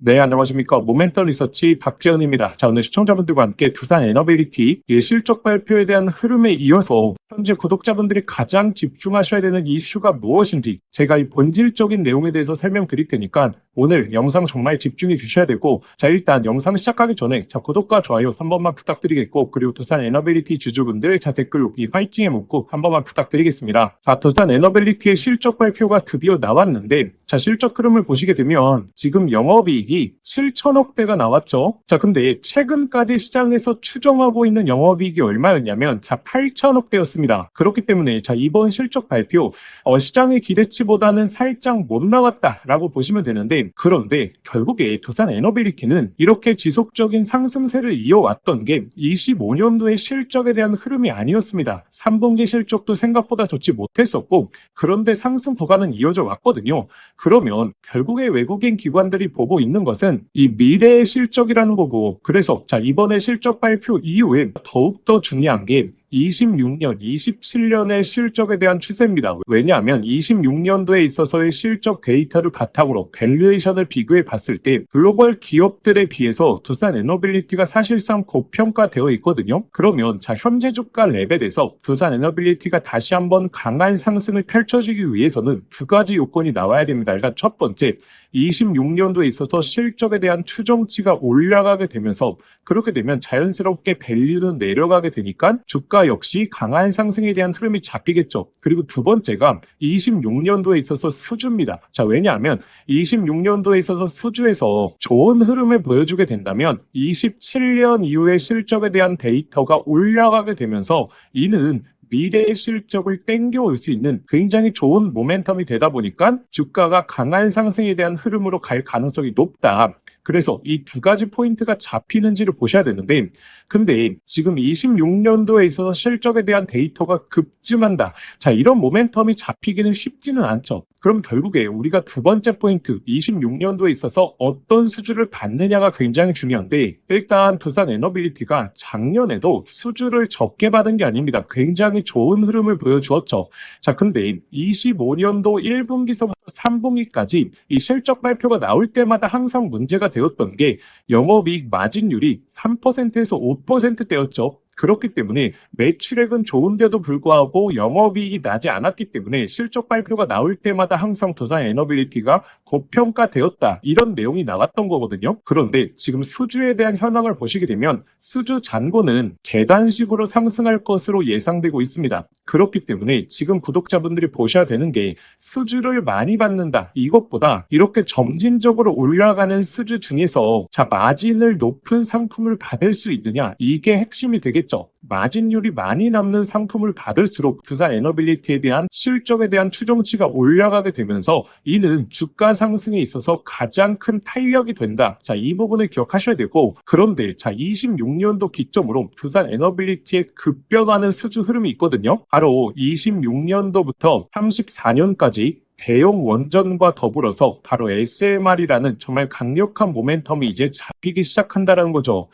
네, 안녕하십니까. 모멘텀 리서치 박재현입니다. 자, 오늘 시청자분들과 함께 두산 에너빌리티 실적 발표에 대한 흐름에 이어서 현재 구독자분들이 가장 집중하셔야 되는 이슈가 무엇인지 제가 이 본질적인 내용에 대해서 설명드릴 테니까 오늘 영상 정말 집중해 주셔야 되고, 자, 일단 영상 시작하기 전에 구독과 좋아요 한 번만 부탁드리겠고, 그리고 두산 에너빌리티 주주분들 댓글 여기 화이팅의 문구 한 번만 부탁드리겠습니다. 자, 두산 에너빌리티의 실적 발표가 드디어 나왔는데, 자, 실적 흐름을 보시게 되면 지금 영업이익이 7천억대가 나왔죠. 자, 근데 최근까지 시장에서 추정하고 있는 영업이익이 얼마였냐면 8천억대였습니다. 그렇기 때문에 이번 실적 발표 시장의 기대치보다는 살짝 못 나왔다라고 보시면 되는데, 그런데 결국에 두산 에너빌리티는 이렇게 지속적인 상승세를 이어왔던 게 25년도의 실적에 대한 흐름이 아니었습니다. 3분기 실적도 생각보다 좋지 못했었고, 그런데 상승 구간은 이어져 왔거든요. 그러면 결국에 외국인 기관들이 보고 있는 것은 이 미래의 실적이라는 거고, 그래서 이번에 실적 발표 이후에 더욱더 중요한 게 26년, 27년의 실적에 대한 추세입니다. 왜냐하면 26년도에 있어서의 실적 데이터를 바탕으로 밸류에이션을 비교해 봤을 때 글로벌 기업들에 비해서 두산 에너빌리티가 사실상 고평가되어 있거든요. 그러면 현재 주가 레벨에서 두산 에너빌리티가 다시 한번 강한 상승을 펼쳐주기 위해서는 두 가지 요건이 나와야 됩니다. 일단 첫 번째, 26년도에 있어서 실적에 대한 추정치가 올라가게 되면서, 그렇게 되면 자연스럽게 밸류는 내려가게 되니까 주가 역시 강한 상승에 대한 흐름이 잡히겠죠. 그리고 두 번째가 26년도에 있어서 수주입니다. 왜냐하면 26년도에 있어서 수주에서 좋은 흐름을 보여주게 된다면 27년 이후의 실적에 대한 데이터가 올라가게 되면서 이는 미래의 실적을 땡겨올 수 있는 굉장히 좋은 모멘텀이 되다 보니까 주가가 강한 상승에 대한 흐름으로 갈 가능성이 높다. 그래서 이 두 가지 포인트가 잡히는지를 보셔야 되는데, 근데 지금 26년도에 있어서 실적에 대한 데이터가 급증한다. 이런 모멘텀이 잡히기는 쉽지는 않죠. 그럼 결국에 우리가 두 번째 포인트, 26년도에 있어서 어떤 수주를 받느냐가 굉장히 중요한데, 일단 두산 에너빌리티가 작년에도 수주를 적게 받은 게 아닙니다. 굉장히 좋은 흐름을 보여주었죠. 근데 25년도 1분기서부터 3분기까지 이 실적 발표가 나올 때마다 항상 문제가 되었던 게 영업이익 마진율이 3%에서 5%대였죠. 그렇기 때문에 매출액은 좋은데도 불구하고 영업이익이 나지 않았기 때문에 실적 발표가 나올 때마다 항상 두산 에너빌리티가 고평가되었다, 이런 내용이 나왔던 거거든요. 그런데 지금 수주에 대한 현황을 보시게 되면 수주 잔고는 계단식으로 상승할 것으로 예상되고 있습니다. 그렇기 때문에 지금 구독자분들이 보셔야 되는 게 수주를 많이 받는다, 이것보다 이렇게 점진적으로 올라가는 수주 중에서 마진을 높은 상품을 받을 수 있느냐, 이게 핵심이 되겠죠. 마진율이 많이 남는 상품을 받을수록 두산 에너빌리티에 대한 실적에 대한 추정치가 올라가게 되면서 이는 주가 상승에 있어서 가장 큰 탄력이 된다. 이 부분을 기억하셔야 되고, 그런데 26년도 기점으로 두산 에너빌리티의 급변하는 수주 흐름이 있거든요. 바로 26년도부터 34년까지 대형 원전과 더불어서 바로 SMR이라는 정말 강력한 모멘텀이 이제 잡히기 시작한다는 거죠.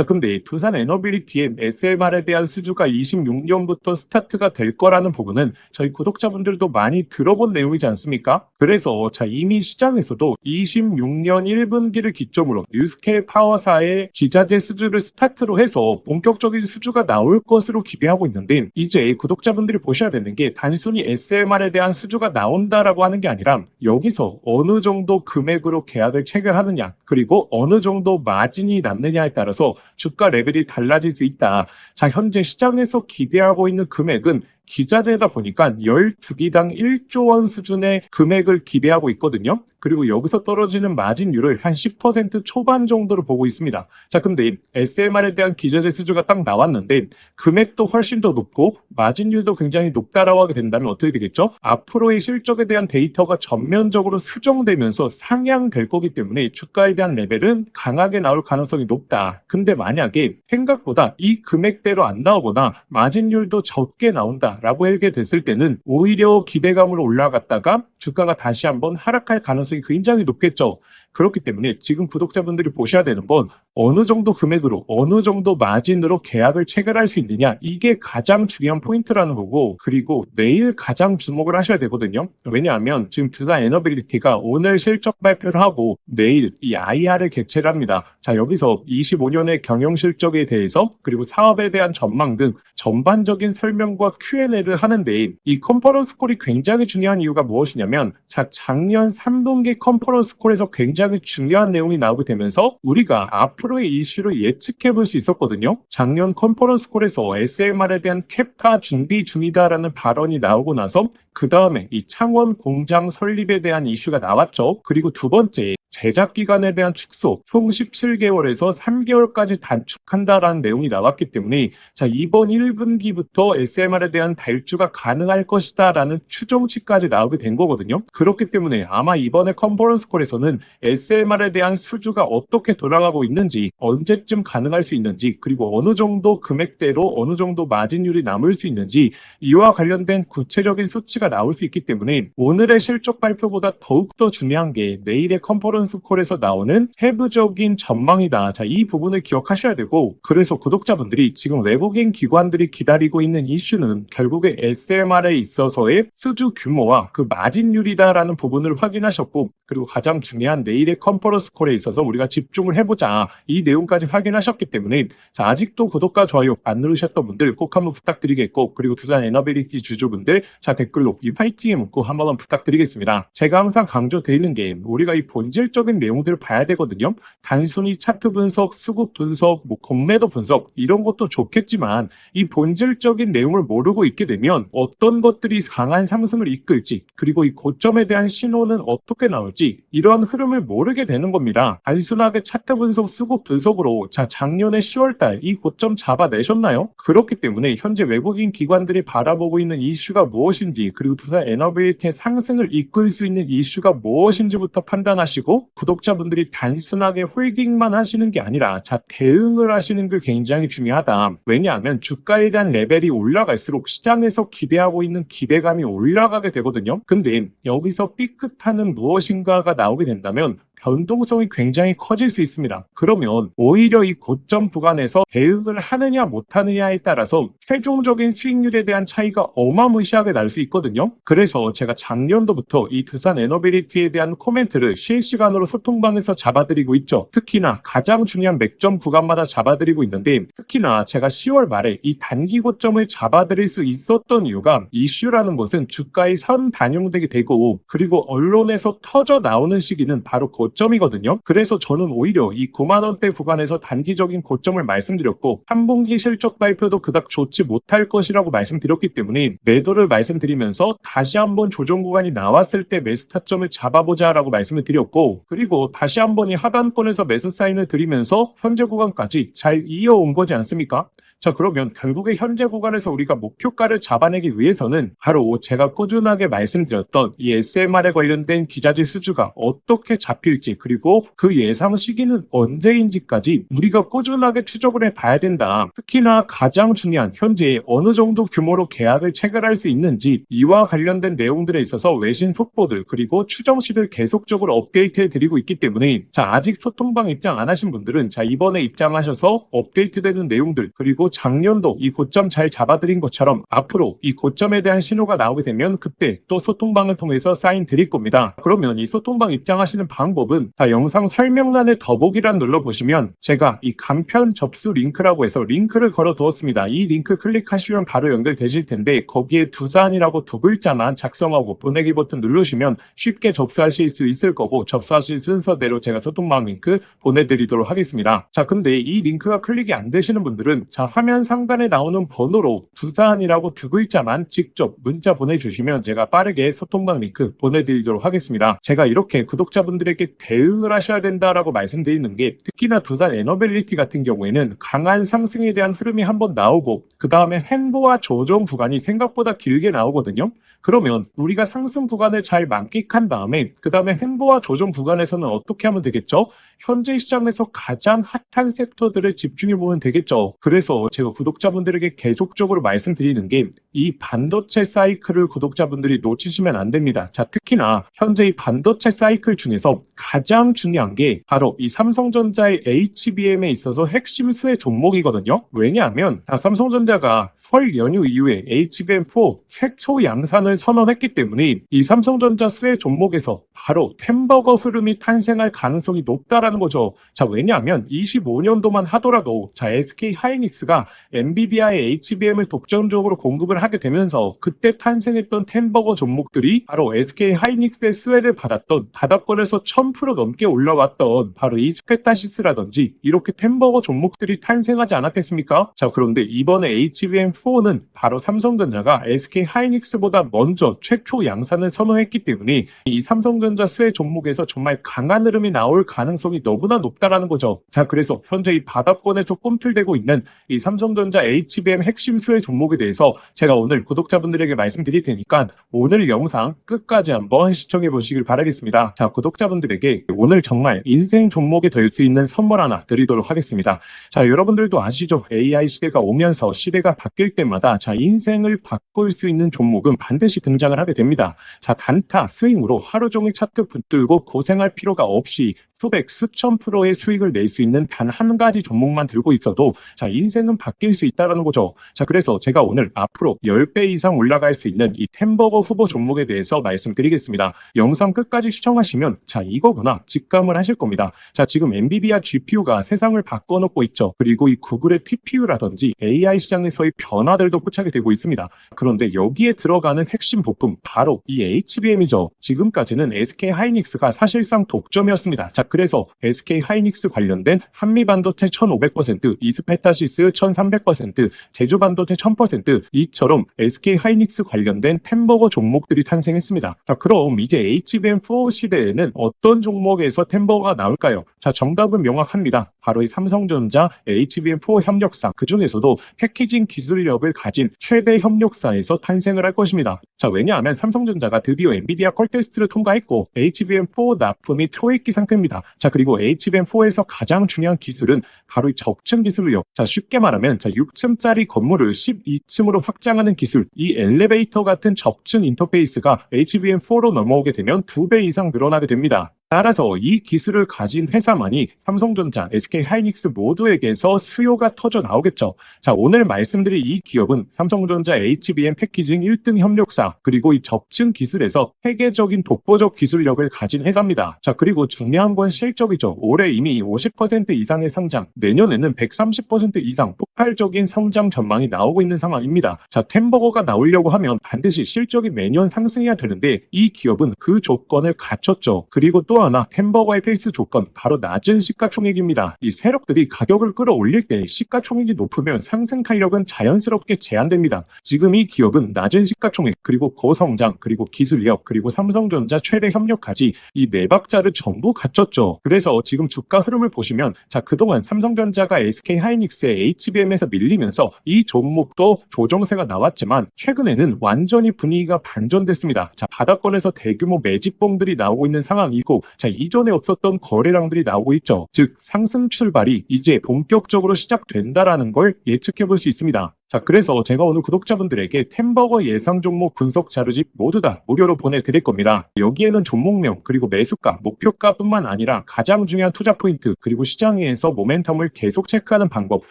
근데 두산 에너빌리티의 SMR에 대한 수주가 26년부터 스타트가 될 거라는 부분은 저희 구독자분들도 많이 들어본 내용이지 않습니까? 그래서 이미 시장에서도 26년 1분기를 기점으로 뉴스케일 파워사의 기자재 수주를 스타트로 해서 본격적인 수주가 나올 것으로 기대하고 있는데, 이제 구독자분들이 보셔야 되는 게 단순히 SMR에 대한 수주가 나온다라고 하는 게 아니라 여기서 어느 정도 금액으로 계약을 체결하느냐, 그리고 어느 정도 마진이 남느냐에 따라서 주가 레벨이 달라질 수 있다. 현재 시장에서 기대하고 있는 금액은 기자재다 보니까 12기당 1조 원 수준의 금액을 기대하고 있거든요. 그리고 여기서 떨어지는 마진율을 한 10% 초반 정도로 보고 있습니다. 근데 SMR에 대한 기자재 수주가 딱 나왔는데 금액도 훨씬 더 높고 마진율도 굉장히 높다라고 하게 된다면 어떻게 되겠죠? 앞으로의 실적에 대한 데이터가 전면적으로 수정되면서 상향될 거기 때문에 주가에 대한 레벨은 강하게 나올 가능성이 높다. 근데 만약에 생각보다 이 금액대로 안 나오거나 마진율도 적게 나온다 라고 하게 됐을 때는 오히려 기대감으로 올라갔다가 주가가 다시 한번 하락할 가능성이 굉장히 높겠죠. 그렇기 때문에 지금 구독자분들이 보셔야 되는 건 어느 정도 금액으로 어느 정도 마진으로 계약을 체결할 수 있느냐, 이게 가장 중요한 포인트라는 거고, 그리고 내일 가장 주목을 하셔야 되거든요. 왜냐하면 지금 두산 에너빌리티가 오늘 실적 발표를 하고 내일 이 IR을 개최를 합니다. 자, 여기서 25년의 경영 실적에 대해서 그리고 사업에 대한 전망 등 전반적인 설명과 Q&A를 하는데, 이 컨퍼런스 콜이 굉장히 중요한 이유가 무엇이냐면, 자, 작년 3분기 컨퍼런스 콜에서 굉장히 중요한 내용이 나오게 되면서 우리가 앞으로의 이슈를 예측해 볼 수 있었거든요. 작년 컨퍼런스 콜에서 SMR에 대한 캡타 준비 중이다라는 발언이 나오고 나서 그 다음에 이 창원 공장 설립에 대한 이슈가 나왔죠. 그리고 두 번째, 제작 기간에 대한 축소, 총 17개월에서 3개월까지 단축한다라는 내용이 나왔기 때문에, 자, 이번 1분기부터 SMR에 대한 발주가 가능할 것이다라는 추정치까지 나오게 된 거거든요. 그렇기 때문에 아마 이번에 컨퍼런스 콜에서는 SMR에 대한 수주가 어떻게 돌아가고 있는지, 언제쯤 가능할 수 있는지, 그리고 어느 정도 금액대로 어느 정도 마진율이 남을 수 있는지, 이와 관련된 구체적인 수치가 나올 수 있기 때문에 오늘의 실적 발표보다 더욱더 중요한 게 내일의 컨퍼런스 콜에서 나오는 세부적인 전망이다. 자, 이 부분을 기억하셔야 되고, 그래서 구독자분들이 지금 외국인 기관들이 기다리고 있는 이슈는 결국에 SMR에 있어서의 수주 규모와 그 마진율이다라는 부분을 확인하셨고, 그리고 가장 중요한 내일의 컨퍼런스 콜에 있어서 우리가 집중을 해보자, 이 내용까지 확인하셨기 때문에, 자, 아직도 구독과 좋아요 안 누르셨던 분들 꼭 한번 부탁드리겠고, 그리고 두산 에너빌리티 주주분들, 자, 댓글로 이 파이팅에 묻고 한번 부탁드리겠습니다. 제가 항상 강조드리는 게, 우리가 이 본질적인 내용들을 봐야 되거든요. 단순히 차트 분석, 수급 분석, 공매도 분석 이런 것도 좋겠지만, 이 본질적인 내용을 모르고 있게 되면 어떤 것들이 강한 상승을 이끌지, 그리고 이 고점에 대한 신호는 어떻게 나올지, 이러한 흐름을 모르게 되는 겁니다. 단순하게 차트 분석, 수급 분석으로 자, 작년에 10월달 이 고점 잡아내셨나요? 그렇기 때문에 현재 외국인 기관들이 바라보고 있는 이슈가 무엇인지, 그리고 두산 에너빌리티의 상승을 이끌 수 있는 이슈가 무엇인지부터 판단하시고, 구독자분들이 단순하게 홀딩만 하시는 게 아니라 자, 대응을 하시는 게 굉장히 중요하다. 왜냐하면 주가에 대한 레벨이 올라갈수록 시장에서 기대하고 있는 기대감이 올라가게 되거든요. 근데 여기서 삐끗하는 무엇인가가 나오게 된다면 변동성이 굉장히 커질 수 있습니다. 그러면 오히려 이 고점 구간에서 대응을 하느냐 못하느냐에 따라서 최종적인 수익률에 대한 차이가 어마무시하게 날 수 있거든요. 그래서 제가 작년도부터 이 두산 에너빌리티에 대한 코멘트를 실시간으로 소통방에서 잡아드리고 있죠. 특히나 가장 중요한 맥점 구간마다 잡아드리고 있는데, 특히나 제가 10월 말에 이 단기 고점을 잡아드릴 수 있었던 이유가, 이슈라는 것은 주가에 선 반영되게 되고, 그리고 언론에서 터져 나오는 시기는 바로 고점이거든요. 그래서 저는 오히려 이 9만원대 구간에서 단기적인 고점을 말씀드렸고, 3분기 실적 발표도 그닥 좋지 못할 것이라고 말씀드렸기 때문에 매도를 말씀드리면서 다시 한번 조정 구간이 나왔을 때 매수 타점을 잡아보자 라고 말씀을 드렸고, 그리고 다시 한번 이 하단권에서 매수 사인을 드리면서 현재 구간까지 잘 이어온 거지 않습니까? 자, 그러면 결국에 현재 구간에서 우리가 목표가를 잡아내기 위해서는 바로 제가 꾸준하게 말씀드렸던 이 SMR에 관련된 기자재 수주가 어떻게 잡힐지, 그리고 그 예상 시기는 언제인지까지 우리가 꾸준하게 추적을 해봐야 된다. 특히나 가장 중요한 현재 어느 정도 규모로 계약을 체결할 수 있는지, 이와 관련된 내용들에 있어서 외신 속보들 그리고 추정치를 계속적으로 업데이트해드리고 있기 때문에, 자, 아직 소통방 입장 안 하신 분들은 자, 이번에 입장하셔서 업데이트되는 내용들, 그리고 작년도 이 고점 잘 잡아드린 것처럼 앞으로 이 고점에 대한 신호가 나오게 되면 그때 또 소통방을 통해서 사인 드릴 겁니다. 그러면 이 소통방 입장하시는 방법은 다 영상 설명란에 더보기란 눌러보시면 제가 이 간편 접수 링크라고 해서 링크를 걸어 두었습니다. 이 링크 클릭하시면 바로 연결되실 텐데, 거기에 두산이라고 두 글자만 작성하고 보내기 버튼 누르시면 쉽게 접수하실 수 있을 거고, 접수하실 순서대로 제가 소통방 링크 보내드리도록 하겠습니다. 자, 근데 이 링크가 클릭이 안 되시는 분들은 자, 화면 상단에 나오는 번호로 두산이라고 두 글자만 직접 문자 보내주시면 제가 빠르게 소통방 링크 보내드리도록 하겠습니다. 제가 이렇게 구독자분들에게 대응을 하셔야 된다라고 말씀드리는 게, 특히나 두산 에너빌리티 같은 경우에는 강한 상승에 대한 흐름이 한번 나오고 그 다음에 횡보와 조정 구간이 생각보다 길게 나오거든요. 그러면 우리가 상승 구간을 잘 만끽한 다음에 그 다음에 횡보와 조정 구간에서는 어떻게 하면 되겠죠? 현재 시장에서 가장 핫한 섹터들을 집중해 보면 되겠죠. 그래서 그래서 제가 구독자분들에게 계속적으로 말씀드리는 게 이 반도체 사이클을 구독자분들이 놓치시면 안 됩니다. 자, 특히나 현재 이 반도체 사이클 중에서 가장 중요한 게 바로 이 삼성전자의 HBM에 있어서 핵심 수혜 종목이거든요. 왜냐하면 삼성전자가 설 연휴 이후에 HBM4 최초 양산을 선언했기 때문에 이 삼성전자 수혜 종목에서 바로 햄버거 흐름이 탄생할 가능성이 높다라는 거죠. 자, 왜냐하면 25년도만 하더라도 SK 하이닉스가 엔비디아의 HBM을 독점적으로 공급을 하게 되면서 그때 탄생했던 햄버거 종목들이 바로 SK 하이닉스의 수혜를 받았던 바닥권에서 1000% 넘게 올라왔던 바로 이 스페타시스라든지 이렇게 햄버거 종목들이 탄생하지 않았겠습니까? 자, 그런데 이번에 HBM4는 바로 삼성전자가 SK 하이닉스보다 먼저 최초 양산을 선언했기 때문에 이 삼성전자 수혜 종목에서 정말 강한 흐름이 나올 가능성이 너무나 높다라는 거죠. 자, 그래서 현재 이 바닥권에서 꿈틀대고 있는 이 삼성전자 HBM 핵심 수혜 종목에 대해서 제가 오늘 구독자분들에게 말씀드릴 테니까 오늘 영상 끝까지 한번 시청해 보시길 바라겠습니다. 자, 구독자분들에게 오늘 정말 인생 종목이 될 수 있는 선물 하나 드리도록 하겠습니다. 자, 여러분들도 아시죠? AI 시대가 오면서 시대가 바뀔 때마다 인생을 바꿀 수 있는 종목은 반드시 등장을 하게 됩니다. 자, 단타 스윙으로 하루 종일 차트 붙들고 고생할 필요가 없이 수백, 수천 프로의 수익을 낼 수 있는 단 한 가지 종목만 들고 있어도 인생은 바뀔 수 있다는 거죠. 자, 그래서 제가 오늘 앞으로 10배 이상 올라갈 수 있는 이 햄버거 후보 종목에 대해서 말씀드리겠습니다. 영상 끝까지 시청하시면 이거구나 직감을 하실 겁니다. 자, 지금 엔비디아 GPU가 세상을 바꿔놓고 있죠. 그리고 이 구글의 TPU라든지 AI 시장에서의 변화들도 포착이 되고 있습니다. 그런데 여기에 들어가는 핵심 부품 바로 이 HBM이죠. 지금까지는 SK 하이닉스가 사실상 독점이었습니다. 자, 그래서 SK 하이닉스 관련된 한미반도체 1500%, 이스페타시스 1300%, 제주반도체 1000% 이처럼 SK 하이닉스 관련된 햄버거 종목들이 탄생했습니다. 자, 그럼 이제 HBM4 시대에는 어떤 종목에서 햄버거가 나올까요? 자, 정답은 명확합니다. 바로 이 삼성전자 HBM4 협력사, 그 중에서도 패키징 기술력을 가진 최대 협력사에서 탄생을 할 것입니다. 자, 왜냐하면 삼성전자가 드디어 엔비디아 컬 테스트를 통과했고 HBM4 납품이 초읽기 상태입니다. 자, 그리고 HBM4에서 가장 중요한 기술은 바로 이 적층 기술력. 자, 쉽게 말하면 6층짜리 건물을 12층으로 확장하는 기술, 이 엘리베이터 같은 적층 인터페이스가 HBM4로 넘어오게 되면 2배 이상 늘어나게 됩니다. 따라서 이 기술을 가진 회사만이 삼성전자, SK 하이닉스 모두에게서 수요가 터져 나오겠죠. 자, 오늘 말씀드릴 이 기업은 삼성전자 HBM 패키징 1등 협력사, 그리고 이 적층 기술에서 세계적인 독보적 기술력을 가진 회사입니다. 자, 그리고 중요한 건 실적이죠. 올해 이미 50% 이상의 상장, 내년에는 130% 이상 폭발적인 성장 전망이 나오고 있는 상황입니다. 자, 햄버거가 나오려고 하면 반드시 실적이 매년 상승해야 되는데 이 기업은 그 조건을 갖췄죠. 그리고 또 하나 햄버거의 필수 조건 바로 낮은 시가총액입니다. 이 세력들이 가격을 끌어올릴 때 시가총액이 높으면 상승 탄력은 자연스럽게 제한됩니다. 지금 이 기업은 낮은 시가총액 그리고 고성장 그리고 기술력 그리고 삼성전자 최대 협력까지 이 네 박자를 전부 갖췄죠. 그래서 지금 주가 흐름을 보시면 그동안 삼성전자가 SK 하이닉스의 HBM에서 밀리면서 이 종목도 조정세가 나왔지만 최근에는 완전히 분위기가 반전됐습니다. 바닥권에서 대규모 매집봉들이 나오고 있는 상황이고 이전에 없었던 거래량들이 나오고 있죠. 즉 상승 출발이 이제 본격적으로 시작된다라는 걸 예측해 볼 수 있습니다. 자, 그래서 제가 오늘 구독자분들에게 햄버거 예상 종목 분석 자료집 모두 다 무료로 보내드릴 겁니다. 여기에는 종목명 그리고 매수가, 목표가뿐만 아니라 가장 중요한 투자 포인트 그리고 시장에서 모멘텀을 계속 체크하는 방법,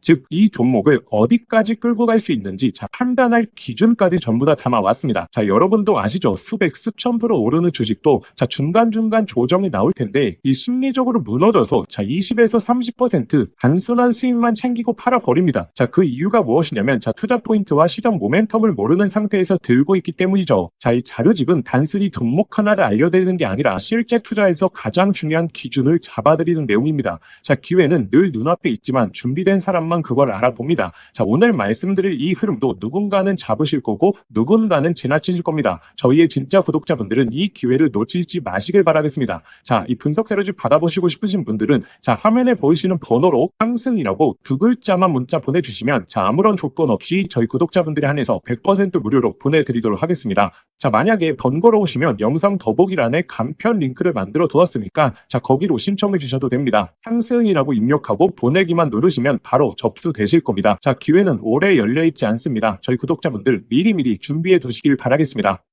즉 이 종목을 어디까지 끌고 갈 수 있는지 판단할 기준까지 전부 다 담아왔습니다. 자, 여러분도 아시죠? 수백, 수천 프로 오르는 주식도 중간중간 조정이 나올 텐데 이 심리적으로 무너져서 20에서 30% 단순한 수익만 챙기고 팔아버립니다. 그 이유가 무엇이냐면 투자 포인트와 시장 모멘텀을 모르는 상태에서 들고 있기 때문이죠. 이 자료집은 단순히 종목 하나를 알려드리는 게 아니라 실제 투자에서 가장 중요한 기준을 잡아드리는 내용입니다. 기회는 늘 눈앞에 있지만 준비된 사람만 그걸 알아봅니다. 오늘 말씀드릴 이 흐름도 누군가는 잡으실 거고 누군가는 지나치실 겁니다. 저희의 진짜 구독자분들은 이 기회를 놓치지 마시길 바라겠습니다. 이 분석 자료집 받아보시고 싶으신 분들은 화면에 보이시는 번호로 상승이라고 두 글자만 문자 보내주시면 아무런 조건 지원 없이 저희 구독자분들에 한해서 100% 무료로 보내드리도록 하겠습니다. 자, 만약에 번거로우시면 영상 더보기란에 간편 링크를 만들어 두었으니까 자, 거기로 신청해 주셔도 됩니다. 상승이라고 입력하고 보내기만 누르시면 바로 접수되실 겁니다. 자, 기회는 오래 열려 있지 않습니다. 저희 구독자분들 미리미리 준비해 두시길 바라겠습니다.